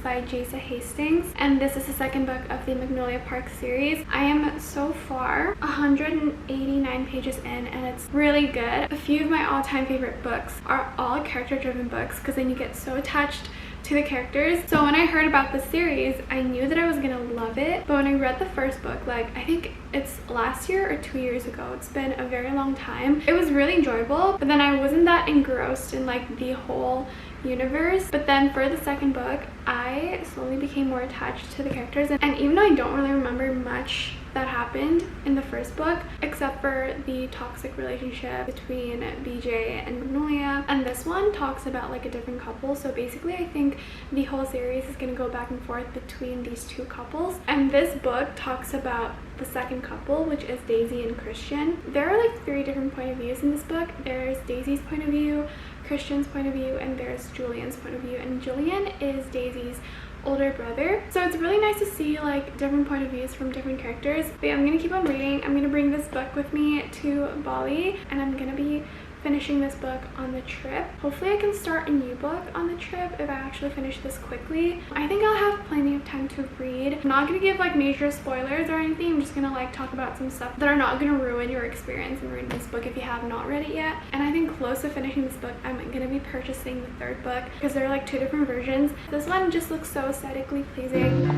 by Jasa Hastings, and this is the second book of the Magnolia Park series. I am so far 189 pages in, and it's really good. A few of my all-time favorite books are all character-driven books because then you get so attached to the characters. So when I heard about the series, I knew that I was gonna love it, but when I read the first book, like I think it's last year or 2 years ago, it's been a very long time, it was really enjoyable, but then I wasn't that engrossed in like the whole universe. But then for the second book, I slowly became more attached to the characters, and even though I don't really remember much that happened in the first book except for the toxic relationship between BJ and Magnolia, and this one talks about like a different couple. So basically I think the whole series is going to go back and forth between these two couples, and this book talks about the second couple, which is Daisy and Christian. There are like 3 different point of views in this book. There's Daisy's point of view, Christian's point of view, and there's Julian's point of view, and Julian is Daisy's older brother. So it's really nice to see like different point of views from different characters. But yeah, I'm gonna keep on reading. I'm gonna bring this book with me to Bali, and I'm gonna be finishing this book on the trip. Hopefully I can start a new book on the trip if I actually finish this quickly. I think I'll have plenty of time to read. I'm not gonna give like major spoilers or anything. I'm just gonna like talk about some stuff that are not gonna ruin your experience in reading this book if you have not read it yet. And I think close to finishing this book, I'm gonna be purchasing the third book because there are like 2 different versions. This one just looks so aesthetically pleasing.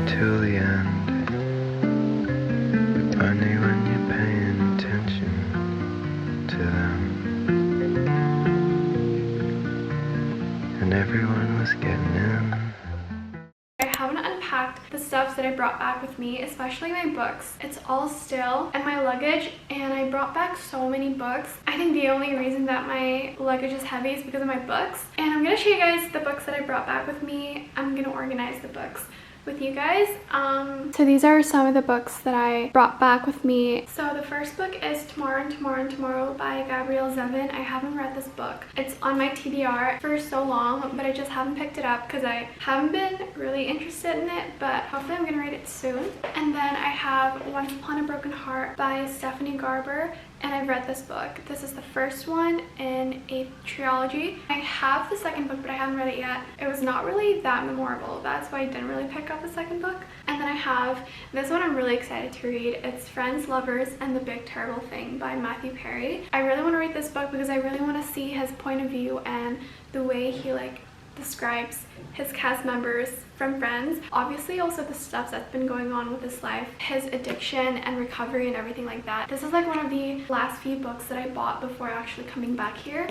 Till the end, but only when you're paying attention to them. And everyone was getting in. I haven't unpacked the stuff that I brought back with me, especially my books. It's all still in my luggage, and I brought back so many books. I think the only reason that my luggage is heavy is because of my books. And I'm gonna show you guys the books that I brought back with me. I'm gonna organize the books with you guys. So these are some of the books that I brought back with me. So the first book is Tomorrow and Tomorrow and Tomorrow by Gabrielle Zevin. I haven't read this book. It's on my TBR for so long, but I just haven't picked it up because I haven't been really interested in it, but hopefully I'm gonna read it soon. And then I have Once Upon a Broken Heart by Stephanie Garber, and I've read this book. This is the first one in a trilogy. I have the second book, but I haven't read it yet. It was not really that memorable. That's why I didn't really pick up the second book. And then I have this one I'm really excited to read. It's Friends, Lovers, and the Big Terrible Thing by Matthew Perry. I really want to read this book because I really want to see his point of view and the way he like describes his cast members from Friends. Obviously also the stuff that's been going on with his life, his addiction and recovery and everything like that. This is like one of the last few books that I bought before actually coming back here.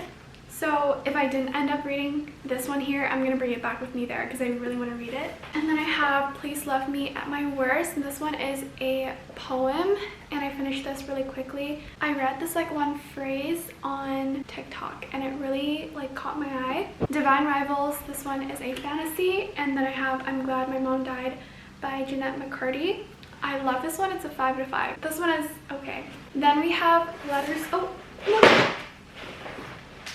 So if I didn't end up reading this one here, I'm gonna bring it back with me there because I really want to read it. And then I have Please Love Me at My Worst, and this one is a poem, and I finished this really quickly. I read this like one phrase on TikTok and it really like caught my eye. Divine Rivals, this one is a fantasy. And then I have I'm Glad My Mom Died by Jeanette McCurdy. I love this one. It's a 5 out of 5. This one is okay. Then we have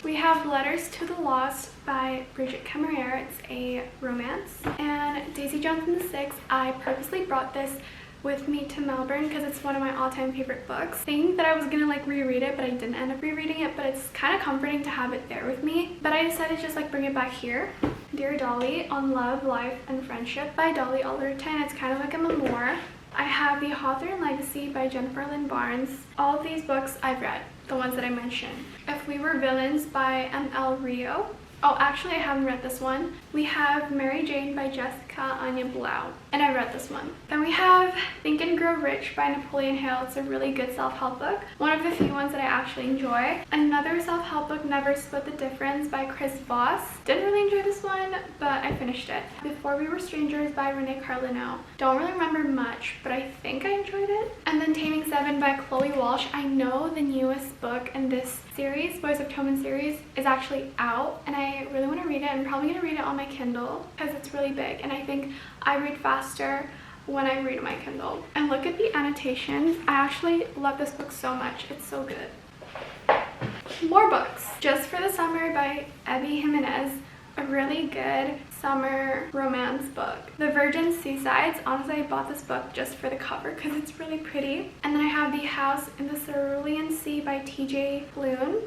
We have Letters to the Lost by Bridget Camerier. It's a romance. And Daisy Jones and the Six. I purposely brought this with me to Melbourne because it's one of my all-time favorite books. Thinking that I was gonna like reread it, but I didn't end up rereading it, but it's kind of comforting to have it there with me. But I decided to just like bring it back here. Dear Dolly, On Love, Life, and Friendship by Dolly Alderton. It's kind of like a memoir. I have The Hawthorne Legacy by Jennifer Lynn Barnes. All of these books I've read, the ones that I mentioned. If We Were Villains by M.L. Rio. Oh, actually I haven't read this one. We have Mary Jane by Jessica Anya Blau, and I read this one. Then we have Think and Grow Rich by Napoleon Hill. It's a really good self-help book. One of the few ones that I actually enjoy. Another self-help book, Never Split the Difference by Chris Voss. Didn't really enjoy this one, but I finished it. Before We Were Strangers by Renee Carlino. Don't really remember much, but I think I enjoyed it. And then Taming Seven by Chloe Walsh. I know the newest book in this series, Boys of Toman series, is actually out, and I really want to read it. I'm probably going to read it on my Kindle because it's really big, and I think I read faster when I read my Kindle. And look at the annotations. I actually love this book so much. It's so good. More books. Just for the Summer by Abby Jimenez. A really good summer romance book. The Virgin Seasides. Honestly, I bought this book just for the cover because it's really pretty. And then I have The House in the Cerulean Sea by TJ Loon.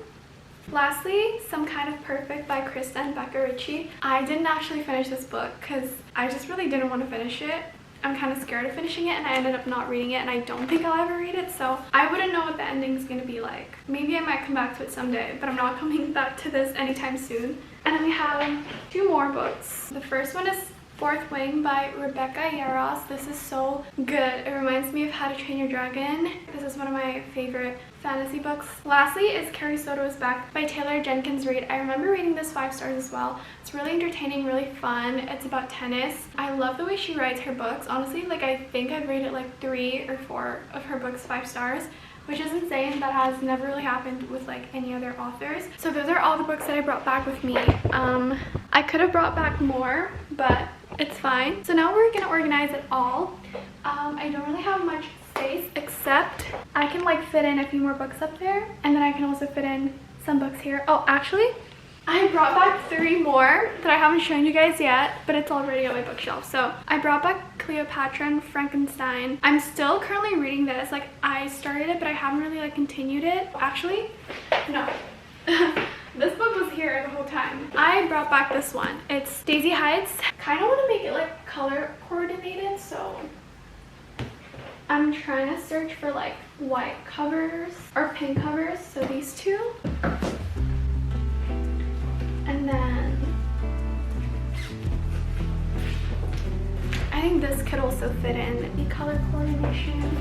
Lastly, Some Kind of Perfect by Kristen Becker Ritchie. I didn't actually finish this book because I just really didn't want to finish it. I'm kind of scared of finishing it, and I ended up not reading it, and I don't think I'll ever read it, so I wouldn't know what the ending is going to be like. Maybe I might come back to it someday, but I'm not coming back to this anytime soon. And then we have two more books. The first one is Fourth Wing by Rebecca Yarros. This is so good. It reminds me of How to Train Your Dragon. This is one of my favorite fantasy books. Lastly is Carrie Soto is Back by Taylor Jenkins Reid. I remember reading this 5 stars as well. It's really entertaining, really fun. It's about tennis. I love the way she writes her books. Honestly, like I think I've rated like 3 or 4 of her books 5 stars, which is insane. That has never really happened with like any other authors. So those are all the books that I brought back with me. I could have brought back more, but it's fine. So now we're gonna organize it all. I don't really have much space, except I can like fit in a few more books up there, and then I can also fit in some books here. Oh, actually, I brought back 3 more that I haven't shown you guys yet, but it's already on my bookshelf. So I brought back Cleopatra and Frankenstein. I'm still currently reading this. Like I started it, but I haven't really like continued it. Actually, no. This book was here the whole time. I brought back this one. It's Daisy Heights. Kind of want to make it like color coordinated, so I'm trying to search for like white covers or pink covers. So these two. And then I think this could also fit in the color coordination.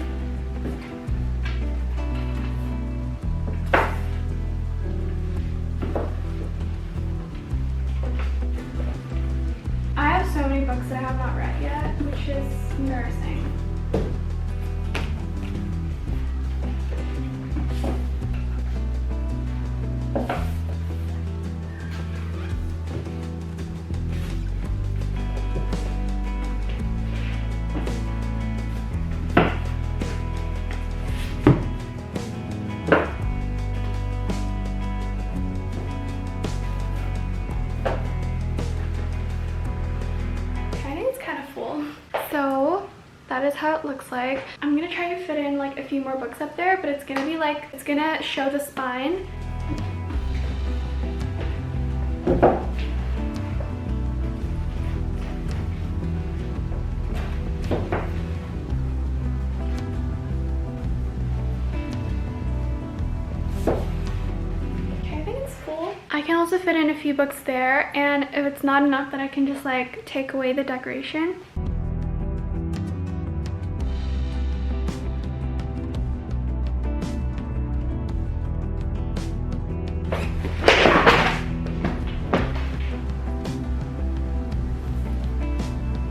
I have so many books that I have not read yet, which is embarrassing. So that is how it looks like. I'm gonna try to fit in like a few more books up there, but it's gonna be like, it's gonna show the spine. Okay, I think it's full. I can also fit in a few books there, and if it's not enough, then I can just like take away the decoration.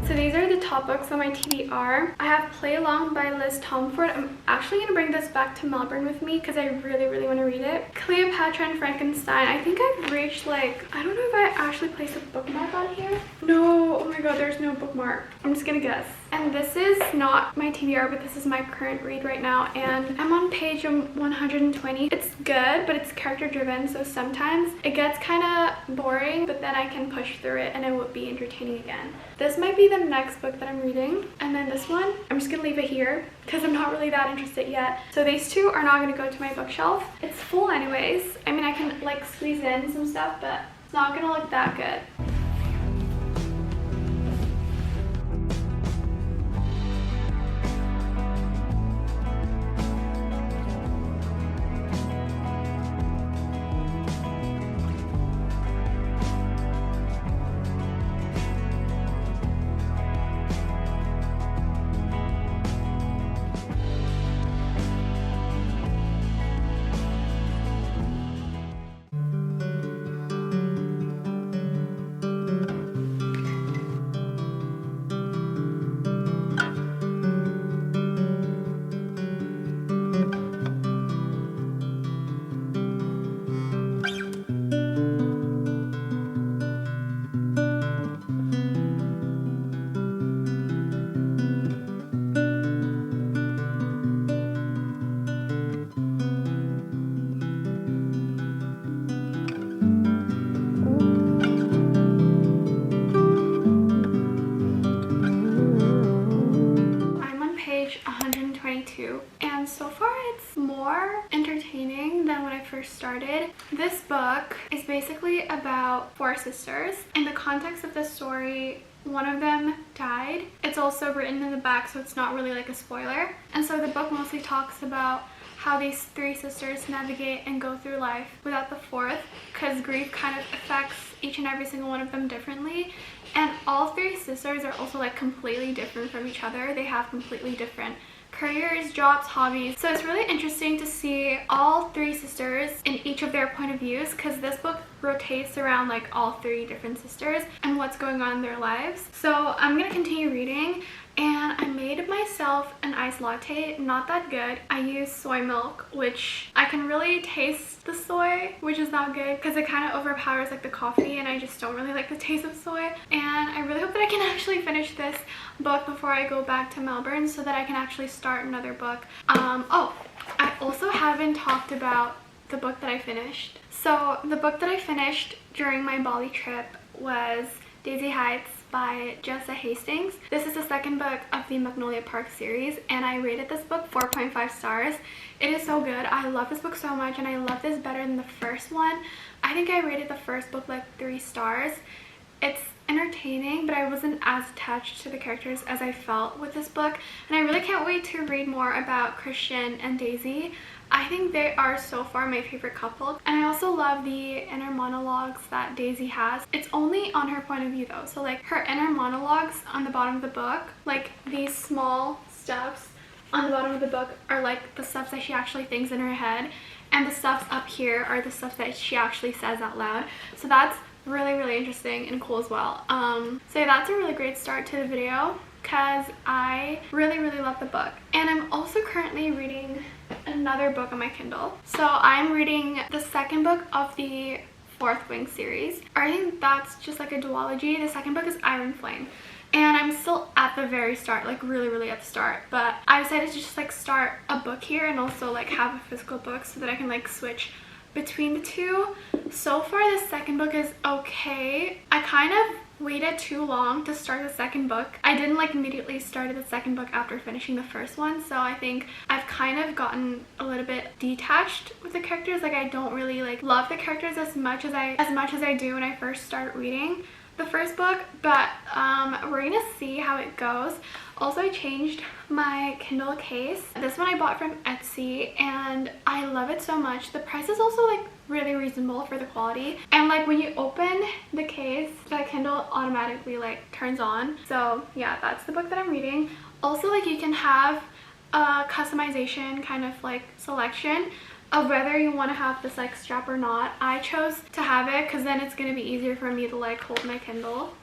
So these are the top books on my TBR. I have Play Along by Liz Tomford. I'm actually going to bring this back to Melbourne with me because I really want to read it. Cleopatra and Frankenstein. I think I've reached like, I don't know if I actually placed a bookmark on here. No, oh my god, there's no bookmark. I'm just going to guess. And this is not my TBR, but this is my current read right now, and I'm on page 120. It's good, but it's character driven, so sometimes it gets kind of boring, but then I can push through it and it will be entertaining again. This might be the next book that I'm reading, and then this one, I'm just gonna leave it here because I'm not really that interested yet. So these two are not gonna go to my bookshelf. It's full anyways. I mean, I can like squeeze in some stuff, but it's not gonna look that good. first started. This book is basically about 4 sisters. In the context of the story, one of them died. It's also written in the back, so it's not really like a spoiler. And so the book mostly talks about how these 3 sisters navigate and go through life without the 4th, because grief kind of affects each and every single one of them differently. And all 3 sisters are also like completely different from each other. They have completely different careers, jobs, hobbies. So it's really interesting to see all 3 sisters in each of their point of views, because this book rotates around like all 3 different sisters and what's going on in their lives. So I'm gonna continue reading, and I made myself an iced latte. Not that good. I used soy milk, which I can really taste the soy, which is not good because it kind of overpowers like the coffee, and I just don't really like the taste of soy. And I really hope that I can actually finish this book before I go back to Melbourne so that I can actually start another book. Oh, I also haven't talked about the book that I finished. So the book that I finished during my Bali trip was Daisy Heights by Jessa Hastings. This is the second book of the Magnolia Park series, and I rated this book 4.5 stars. It is so good. I love this book so much, and I love this better than the first one. I think I rated the first book like 3 stars. It's entertaining, but I wasn't as attached to the characters as I felt with this book, and I really can't wait to read more about Christian and Daisy. I think they are so far my favorite couple, and I also love the inner monologues that Daisy has. It's only on her point of view though, so like her inner monologues on the bottom of the book, like these small steps on the bottom of the book are like the stuff that she actually thinks in her head, and the stuffs up here are the stuff that she actually says out loud. So that's really interesting and cool as well. So yeah, that's a really great start to the video because I really love the book. And I'm also currently reading another book on my Kindle. So I'm reading the second book of the 4th Wing series. I think that's just like a duology. The second book is Iron Flame, and I'm still at the very start, like really at the start, but I decided to just like start a book here and also like have a physical book so that I can like switch between the 2. So far the second book is okay. I kind of waited too long to start the second book. I didn't like immediately start the second book after finishing the first one, so I think I've kind of gotten a little bit detached with the characters. Like I don't really like love the characters as much as I do when I first started reading the first book, but we're gonna see how it goes. Also, I changed my Kindle case. This one I bought from Etsy, and I love it so much. The price is also like really reasonable for the quality, and like when you open the case, the Kindle automatically like turns on. So yeah, that's the book that I'm reading. Also, like you can have a customization kind of like selection of whether you want to have this like strap or not. I chose to have it because then it's going to be easier for me to like hold my Kindle.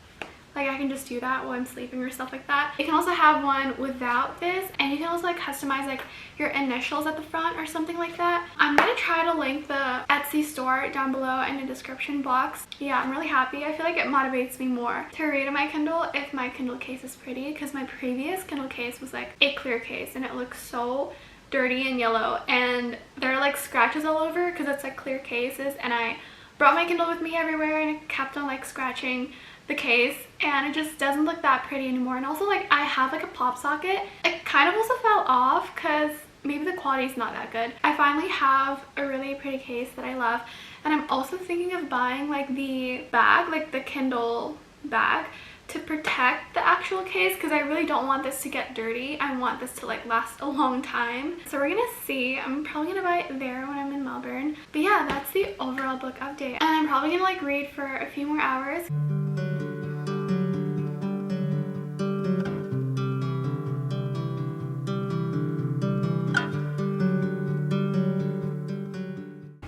Like I can just do that while I'm sleeping or stuff like that. You can also have one without this, and you can also like customize like your initials at the front or something like that. I'm gonna try to link the Etsy store down below in the description box. Yeah, I'm really happy. I feel like it motivates me more to read on my Kindle if my Kindle case is pretty, because my previous Kindle case was like a clear case and it looks so dirty and yellow, and there are like scratches all over because it's like clear cases, and I brought my Kindle with me everywhere and it kept on like scratching the case, and it just doesn't look that pretty anymore. And also like I have like a pop socket. It kind of also fell off because maybe the quality is not that good. I finally have a really pretty case that I love, and I'm also thinking of buying like the bag, like the Kindle bag, to protect the actual case because I really don't want this to get dirty. I want this to like last a long time. So we're gonna see. I'm probably gonna buy it there when I'm in Melbourne. But yeah, that's the overall book update, and I'm probably gonna like read for a few more hours.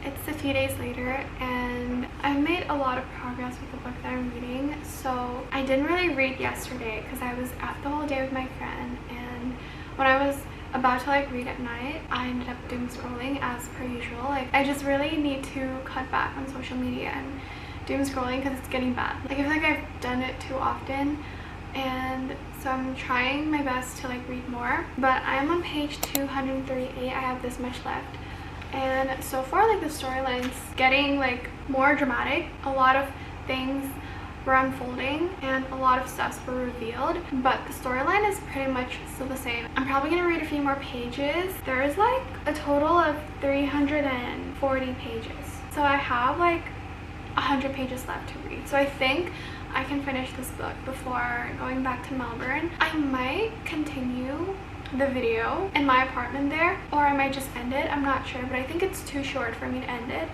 It's a few days later, and I've made a lot of progress with the book that I'm reading. So I didn't really read yesterday because I was out the whole day with my friend, and when I was about to like read at night, I ended up doom scrolling as per usual. Like I just really need to cut back on social media and doom scrolling because it's getting bad. Like I feel like I've done it too often, and so I'm trying my best to like read more. But I'm on page 238. I have this much left. And so far like the storyline's getting like more dramatic. A lot of things were unfolding and a lot of stuffs were revealed, but the storyline is pretty much still the same. I'm probably gonna read a few more pages. There is like a total of 340 pages. So I have like 100 pages left to read. So I think I can finish this book before going back to Melbourne. I might continue the video in my apartment there, or I might just end it. I'm not sure, but I think it's too short for me to end it.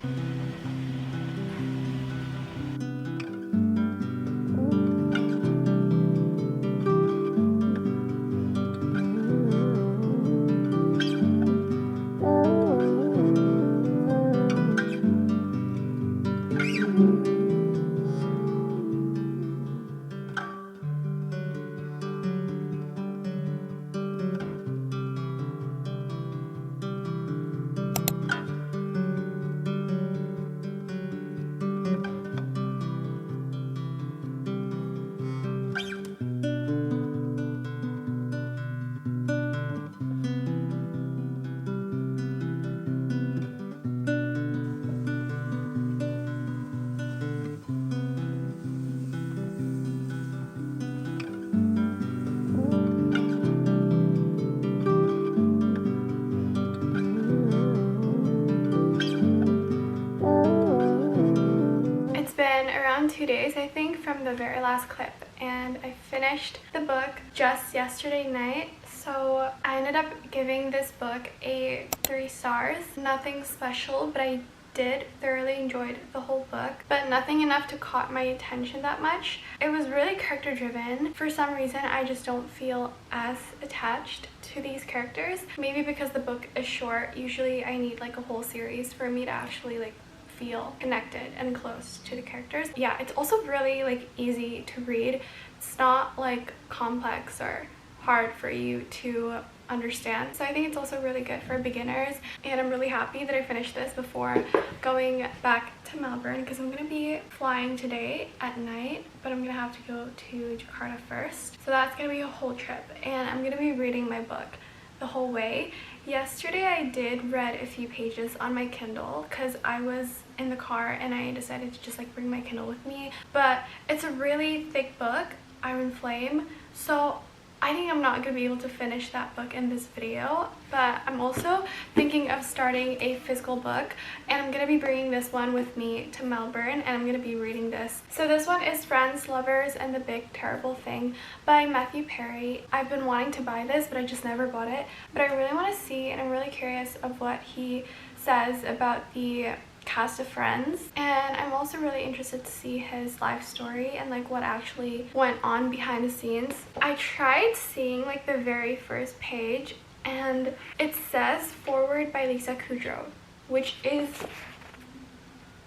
Around 2 days, I think, from the very last clip, and I finished the book just yesterday night. So I ended up giving this book a 3 stars. Nothing special, but I did thoroughly enjoyed the whole book, but nothing enough to caught my attention that much. It was really character driven. For some reason, I just don't feel as attached to these characters. Maybe because the book is short. Usually I need like a whole series for me to actually like feel connected and close to the characters. Yeah, it's also really like easy to read. It's not like complex or hard for you to understand. So I think it's also really good for beginners, and I'm really happy that I finished this before going back to Melbourne, because I'm gonna be flying today at night, but I'm gonna have to go to Jakarta first. So that's gonna be a whole trip, and I'm gonna be reading my book the whole way. Yesterday I did read a few pages on my Kindle because I was in the car and I decided to just like bring my Kindle with me, but it's a really thick book, Iron Flame, so I think I'm not going to be able to finish that book in this video. But I'm also thinking of starting a physical book, and I'm going to be bringing this one with me to Melbourne, and I'm going to be reading this. So this one is Friends, Lovers, and the Big Terrible Thing by Matthew Perry. I've been wanting to buy this, but I just never bought it. But I really want to see, and I'm really curious of what he says about the cast of Friends, and I'm also really interested to see his life story and like what actually went on behind the scenes. I tried seeing like the very first page, and it says forward by Lisa Kudrow, which is,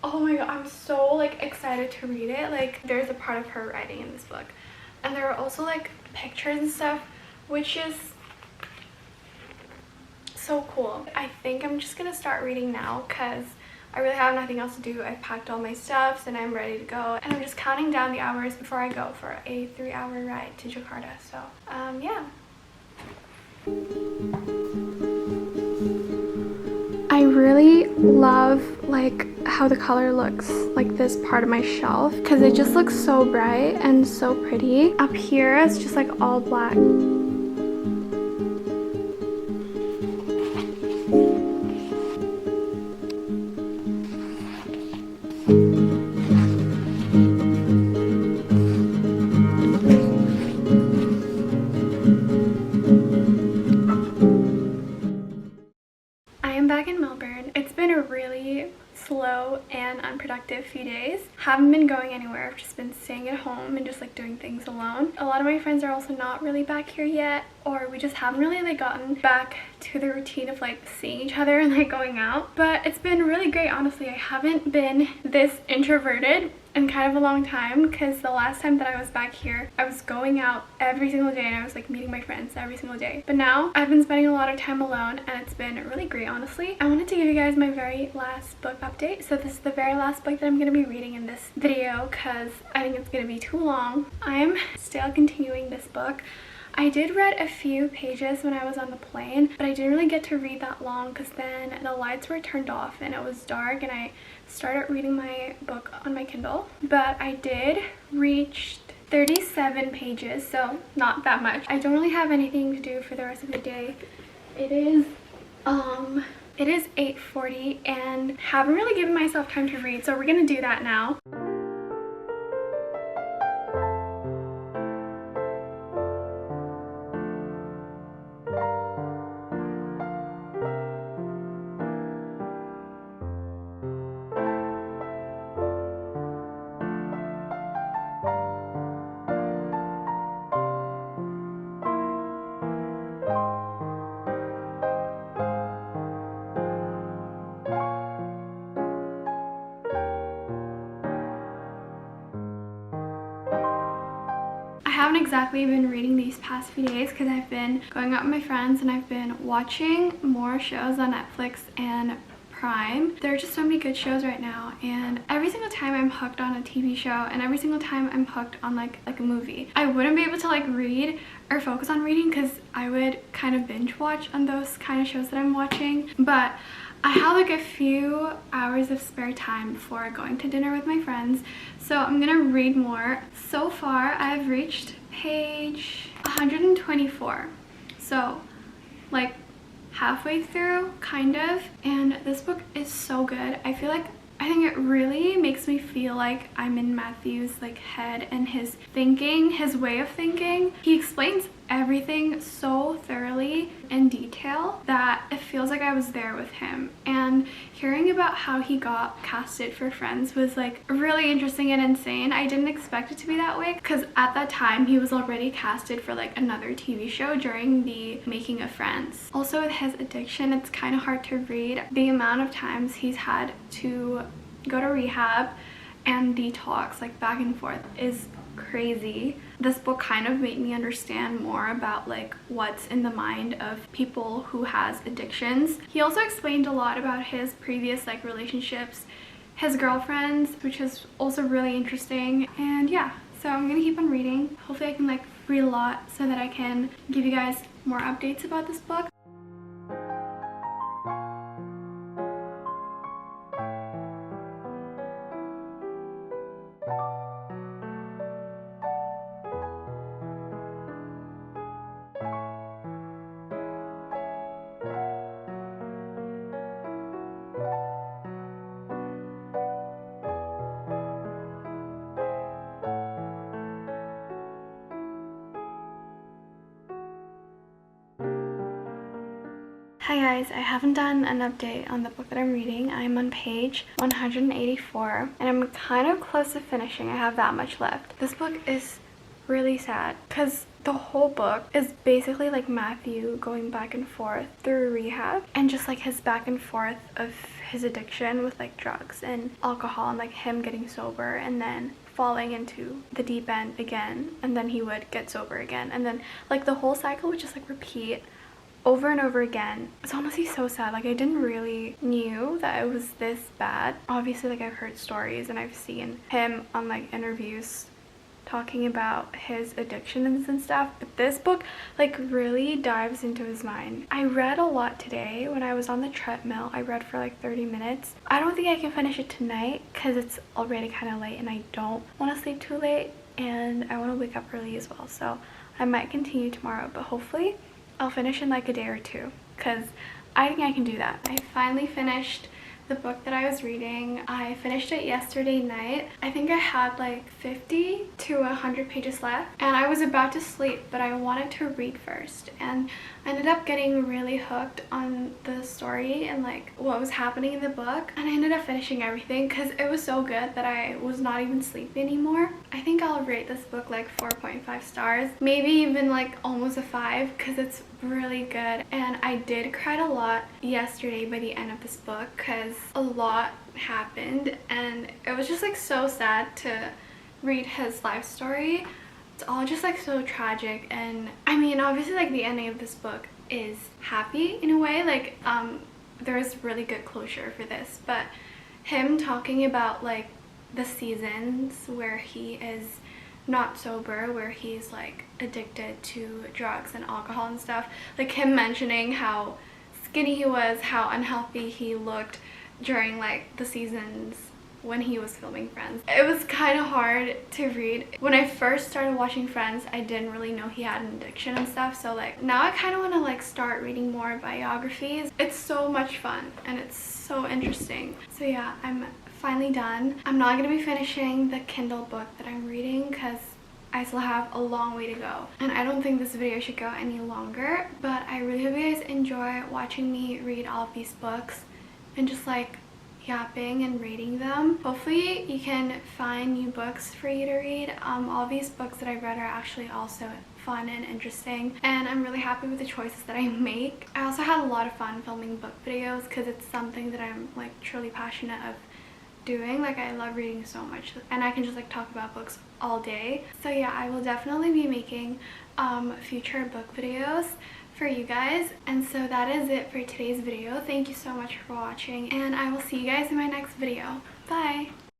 oh my god, I'm so like excited to read it. Like there's a part of her writing in this book, and there are also like pictures and stuff, which is so cool. I think I'm just gonna start reading now because I really have nothing else to do. I've packed all my stuff and I'm ready to go, and I'm just counting down the hours before I go for a 3-hour ride to Jakarta. So yeah. I really love like how the color looks like this part of my shelf, because it just looks so bright and so pretty. Up here it's just like all black. Slow and unproductive few days. Haven't been going anywhere. I've just been staying at home and just like doing things alone. A lot of my friends are also not really back here yet, or we just haven't really like gotten back to the routine of like seeing each other and like going out. But it's been really great, honestly. I haven't been this introverted in kind of a long time, because the last time that I was back here I was going out every single day and I was like meeting my friends every single day. But now I've been spending a lot of time alone, and it's been really great, honestly. I wanted to give you guys my very last book update. So this is the very last book that I'm going to be reading in this video because I think it's going to be too long. I'm still continuing this book. I did read a few pages when I was on the plane, but I didn't really get to read that long because then the lights were turned off and it was dark and I started reading my book on my Kindle. But I did reach 37 pages, so not that much. I don't really have anything to do for the rest of the day. It is 8:40 and haven't really given myself time to read, so we're gonna do that now. I haven't exactly been reading these past few days because I've been going out with my friends and I've been watching more shows on Netflix and Prime. There are just so many good shows right now, and every single time I'm hooked on a TV show and every single time I'm hooked on like a movie. I wouldn't be able to like read or focus on reading because I would kind of binge watch on those kind of shows that I'm watching, but I have like a few hours of spare time before going to dinner with my friends, so I'm gonna read more. So far I've reached page 124, so like halfway through kind of, and this book is so good. I think it really makes me feel like I'm in Matthew's like head and his thinking, his way of thinking. He explains everything so thoroughly in detail that it feels like I was there with him, and hearing about how he got casted for Friends was like really interesting and insane. I didn't expect it to be that way because at that time he was already casted for like another TV show during the making of Friends. Also with his addiction, it's kind of hard to read. The amount of times he's had to go to rehab and detox like back and forth is crazy. This book kind of made me understand more about like what's in the mind of people who has addictions. He also explained a lot about his previous like relationships, his girlfriends, which is also really interesting. And yeah, so I'm gonna keep on reading. Hopefully I can like read a lot so that I can give you guys more updates about this book. Hi guys, I haven't done an update on the book that I'm reading. I'm on page 184 and I'm kind of close to finishing. I have that much left. This book is really sad because the whole book is basically like Matthew going back and forth through rehab and just like his back and forth of his addiction with like drugs and alcohol and like him getting sober and then falling into the deep end again, and then he would get sober again, and then like the whole cycle would just like repeat over and over again. It's honestly so sad. Like I didn't really knew that it was this bad. Obviously like I've heard stories and I've seen him on like interviews talking about his addictions and stuff, but this book like really dives into his mind. I read a lot today when I was on the treadmill. I read for like 30 minutes. I don't think I can finish it tonight because it's already kind of late and I don't want to sleep too late and I want to wake up early as well, so I might continue tomorrow, but hopefully I'll finish in like a day or two because I think I can do that. I finally finished the book that I was reading. I finished it yesterday night. I think I had like 50 to 100 pages left and I was about to sleep, but I wanted to read first, and I ended up getting really hooked on the story and like what was happening in the book, and I ended up finishing everything because it was so good that I was not even sleepy anymore. I think I'll rate this book like 4.5 stars, maybe even like almost a 5 because it's really good. And I did cry a lot yesterday by the end of this book because a lot happened and it was just like so sad to read his life story. It's all just like so tragic, and I mean obviously like the ending of this book is happy in a way, like there is really good closure for this, but him talking about like the seasons where he is not sober, where he's like addicted to drugs and alcohol and stuff. Like him mentioning how skinny he was, how unhealthy he looked during like the seasons when he was filming Friends. It was kind of hard to read. When I first started watching Friends, I didn't really know he had an addiction and stuff, so like now I kind of want to like start reading more biographies. It's so much fun and it's so interesting. So yeah, I'm finally done. I'm not going to be finishing the Kindle book that I'm reading because I still have a long way to go, and I don't think this video should go any longer, but I really hope you guys enjoy watching me read all of these books and just like yapping and reading them. Hopefully you can find new books for you to read. All these books that I've read are actually also fun and interesting, and I'm really happy with the choices that I make. I also had a lot of fun filming book videos because it's something that I'm like truly passionate of doing. Like I love reading so much, and I can just like talk about books all day. So yeah, I will definitely be making future book videos for you guys. And so that is it for today's video. Thank you so much for watching, and I will see you guys in my next video. Bye!